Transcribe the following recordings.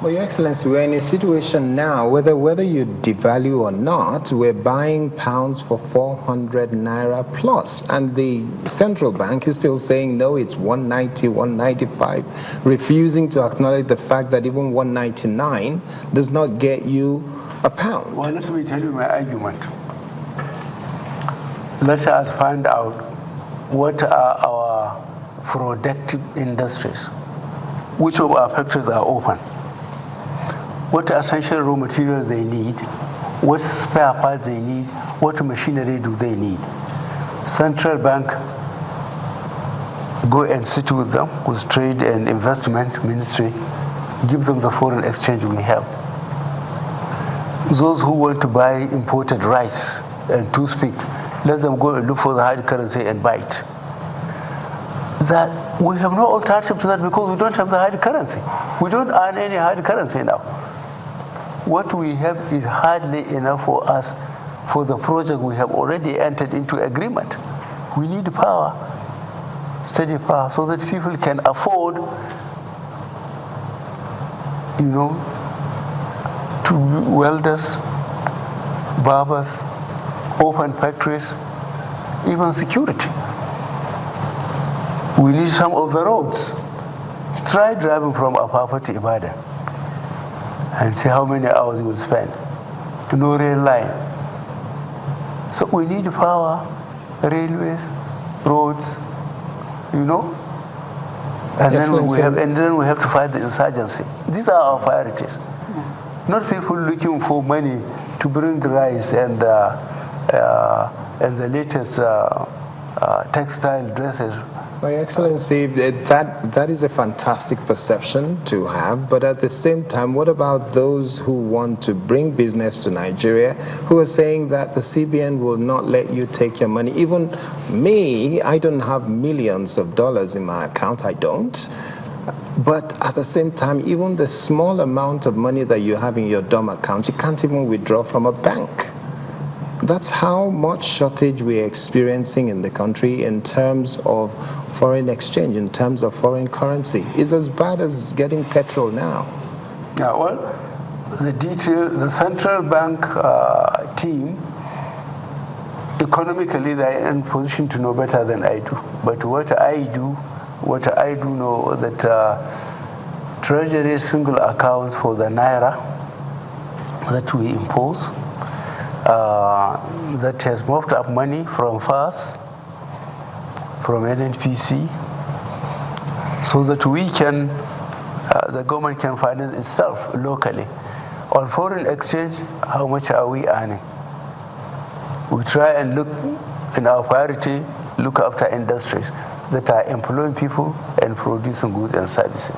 Well, Your Excellency, we're in a situation now, whether you devalue or not, we're buying pounds for 400 naira plus. And the central bank is still saying, no, it's 190, 195, refusing to acknowledge the fact that even 199 does not get you a pound. Well, let me tell you my argument. Let us find out what are our productive industries, which of our factories are open, what essential raw material they need, what spare parts they need, what machinery do they need. Central bank go and sit with them, with Trade and Investment Ministry, give them the foreign exchange we have. Those who want to buy imported rice and toothpick, let them go and look for the hard currency and buy it. That we have no alternative to that because we don't have the hard currency. We don't earn any hard currency now. What we have is hardly enough for us for the project we have already entered into agreement. We need power, steady power, so that people can afford, to welders, barbers, open factories, even security. We need some of the roads. Try driving from Apapa to Ibadan and see how many hours you will spend. No rail line. So we need power, railways, roads, and then we have to fight the insurgency. These are our priorities. Not people looking for money to bring rice and the latest textile dresses. My Excellency, that is a fantastic perception to have, but at the same time, what about those who want to bring business to Nigeria, who are saying that the CBN will not let you take your money? Even me, I don't have millions of dollars in my account, I don't. But at the same time, even the small amount of money that you have in your DOM account, you can't even withdraw from a bank. That's how much shortage we're experiencing in the country in terms of foreign exchange, in terms of foreign currency. It's as bad as getting petrol now. Yeah, well, the central bank team, economically, they're in position to know better than I do. But what I do know that Treasury single accounts for the naira that we impose, that has moved up money from FAS, from NNPC, so that we can, the government can finance itself locally. On foreign exchange, how much are we earning? We try and look in our priority, look after industries that are employing people and producing goods and services.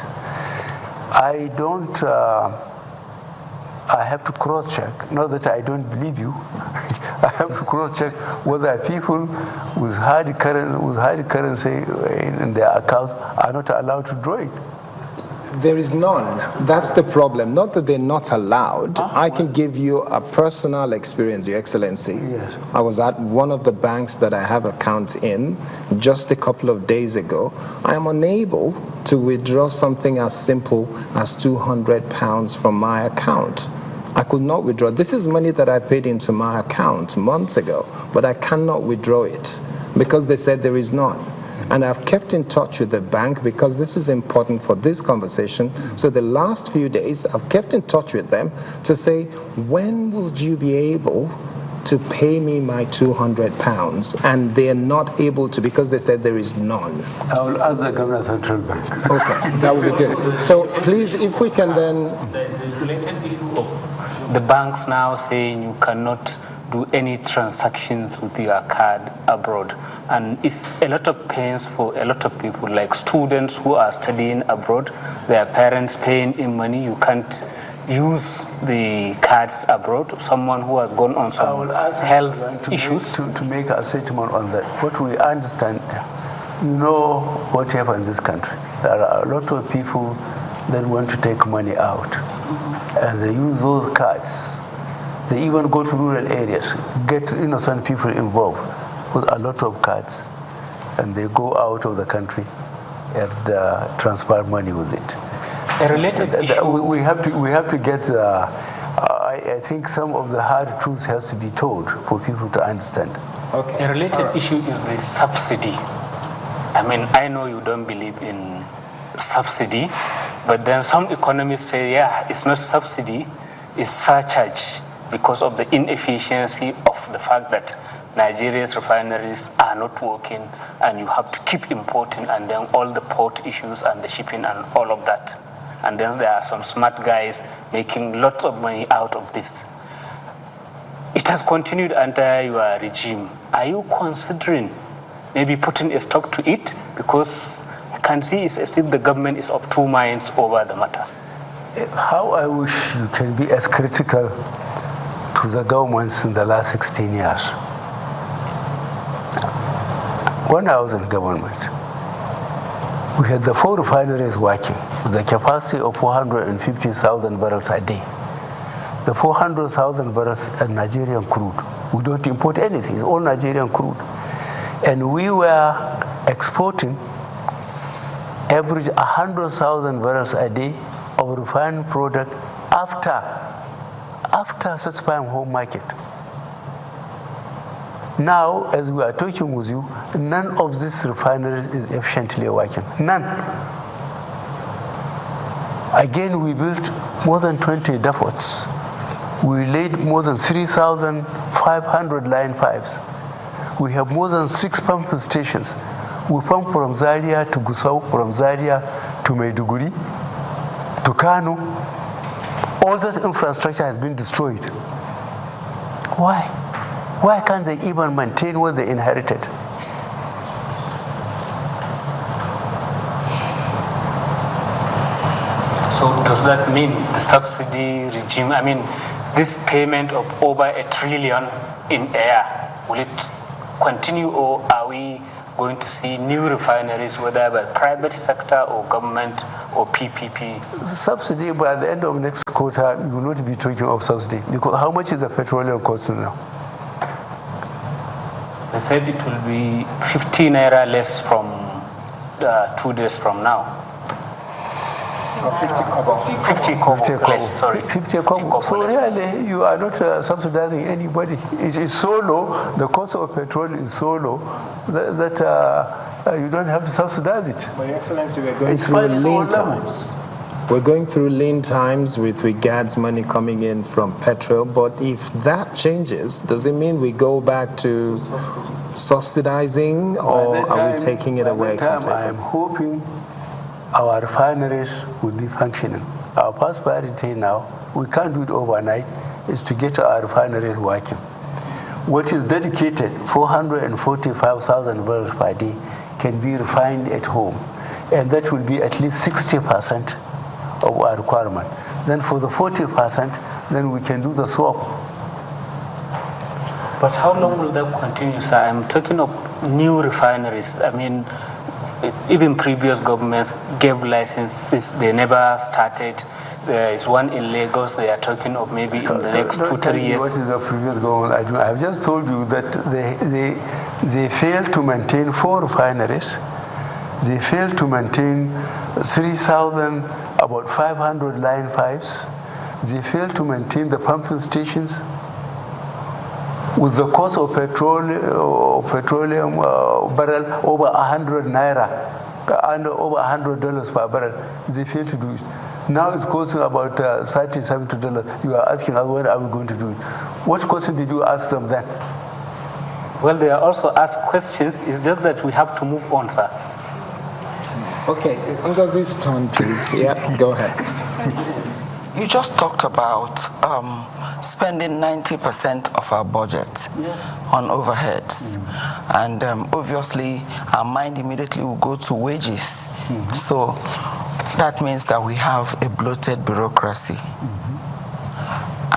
I have to cross-check, not that I don't believe you, I have to cross-check whether people with hard currency in their accounts are not allowed to draw it. There is none. That's the problem. Not that they're not allowed. I can give you a personal experience, Your Excellency. Yes. I was at one of the banks that I have accounts in just a couple of days ago. I am unable to withdraw something as simple as £200 from my account. I could not withdraw. This is money that I paid into my account months ago, but I cannot withdraw it because they said there is none. And I've kept in touch with the bank because this is important for this conversation. So the last few days, I've kept in touch with them to say, when will you be able to pay me my £200? And they're not able to because they said there is none. I will ask the Governor Central Bank. Okay, that would be good. So please, if we can then... There's the related issue of the banks now saying you cannot do any transactions with your card abroad. And it's a lot of pains for a lot of people, like students who are studying abroad, their parents paying in money, you can't use the cards abroad. Someone who has gone on some health issues. To make a statement on that, what we understand, you know what happened in this country. There are a lot of people that want to take money out, and they use those cards. They even go to rural areas, get innocent people involved with a lot of cards, and they go out of the country and transfer money with it. A related issue. We have to get. I think some of the hard truths has to be told for people to understand. Okay. A related issue is the subsidy. I mean, I know you don't believe in subsidy, but then some economists say, yeah, it's not subsidy, it's surcharge because of the inefficiency of the fact that Nigeria's refineries are not working and you have to keep importing, and then all the port issues and the shipping and all of that. And then there are some smart guys making lots of money out of this. It has continued under your regime. Are you considering maybe putting a stop to it? Because you can see it's as if the government is of two minds over the matter. How I wish you can be as critical to the governments in the last 16 years. When I was in government, we had the 4 refineries working with a capacity of 450,000 barrels a day. The 400,000 barrels are Nigerian crude. We don't import anything, it's all Nigerian crude. And we were exporting average 100,000 barrels a day of refined product after satisfying home market. Now, as we are talking with you, none of these refineries is efficiently working. None. Again, we built more than 20 depots. We laid more than 3,500 line pipes. We have more than 6 pump stations. We pump from Zaria to Gusau, from Zaria to Maiduguri, to Kano. All that infrastructure has been destroyed. Why? Why can't they even maintain what they inherited? So does that mean the subsidy regime, I mean, this payment of over $1 trillion in air, will it continue, or are we going to see new refineries, whether by private sector or government or PPP? The subsidy, by the end of next quarter, we will not be talking of subsidy, because how much is the petroleum costing now? They said it will be 50 naira less from 2 days from now. 50 kobo. 50 kobo less, sorry. 50 kobo. So really, you are not subsidizing anybody. It is so low, the cost of petrol is so low that you don't have to subsidize it. But Your Excellency, we're going through lean times. We're going through lean times with regards money coming in from petrol, but if that changes, does it mean we go back to subsidizing, or are we taking it away completely? I am hoping our refineries will be functioning. Our first priority now, we can't do it overnight, is to get our refineries working. What is dedicated, 445,000 barrels per day, can be refined at home, and that will be at least 60% of our requirement. Then for the 40%, then we can do the swap. But how long will that continue, sir? I'm talking of new refineries. I mean, even previous governments gave licenses, they never started. There is one in Lagos, they are talking of maybe in the next 2-3 years. What is the previous government? I've just told you that they failed to maintain 4 refineries. They failed to maintain 3,000, about 500 line pipes. They failed to maintain the pumping stations. With the cost of petroleum barrel over 100 naira, and over $100 per barrel, they failed to do it. Now it's costing about $30, $70. You are asking us, when are we going to do it? What question did you ask them then? Well, they are also asked questions. It's just that we have to move on, sir. Okay, Ngozi's turn, please. Yeah, go ahead. President, you just talked about spending 90% of our budget on overheads. And obviously, our mind immediately will go to wages. So that means that we have a bloated bureaucracy.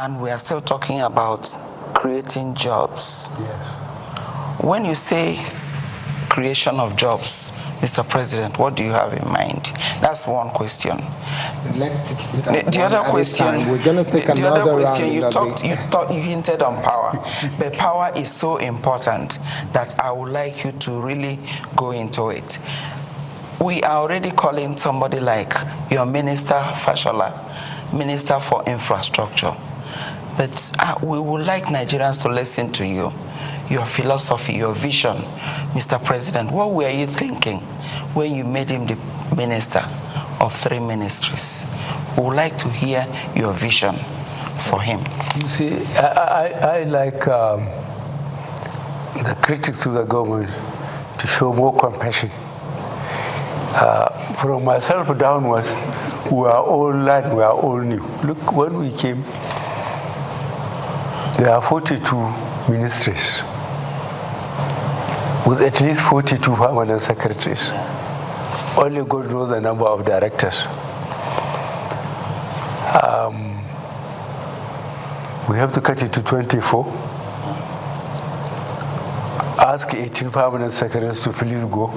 And we are still talking about creating jobs. When you say creation of jobs, Mr. President, what do you have in mind? That's one question. Let's take it the other question. We're going to take another round. You hinted on power, but power is so important that I would like you to really go into it. we are already calling somebody like your Minister Fashola, Minister for Infrastructure. But we would like Nigerians to listen to you, your philosophy, your vision. Mr. President, what were you thinking when you made him the minister of 3 ministries? We would like to hear your vision for him. You see, I like the critics to the government to show more compassion. From myself downwards, we are all learned, we are all new. Look, when we came, there are 42 ministries with at least 42 permanent secretaries. Only God knows the number of directors. We have to cut it to 24. Ask 18 permanent secretaries to please go.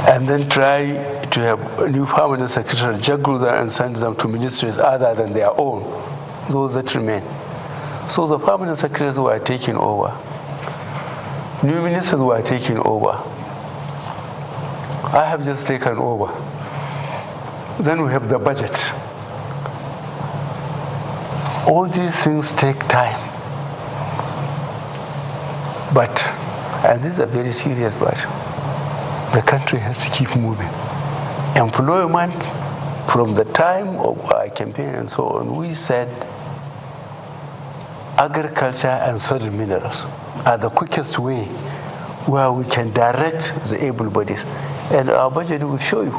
And then try to have a new permanent secretary juggle them and send them to ministries other than their own, those that remain. So the permanent secretaries were taking over. New ministers were taking over. I have just taken over. Then we have the budget. All these things take time. But, and this is a very serious matter, the country has to keep moving. Employment, from the time of our campaign and so on, we said agriculture and soil minerals are the quickest way where we can direct the able bodies. And our budget will show you.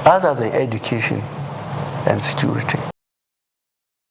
Other than education and security.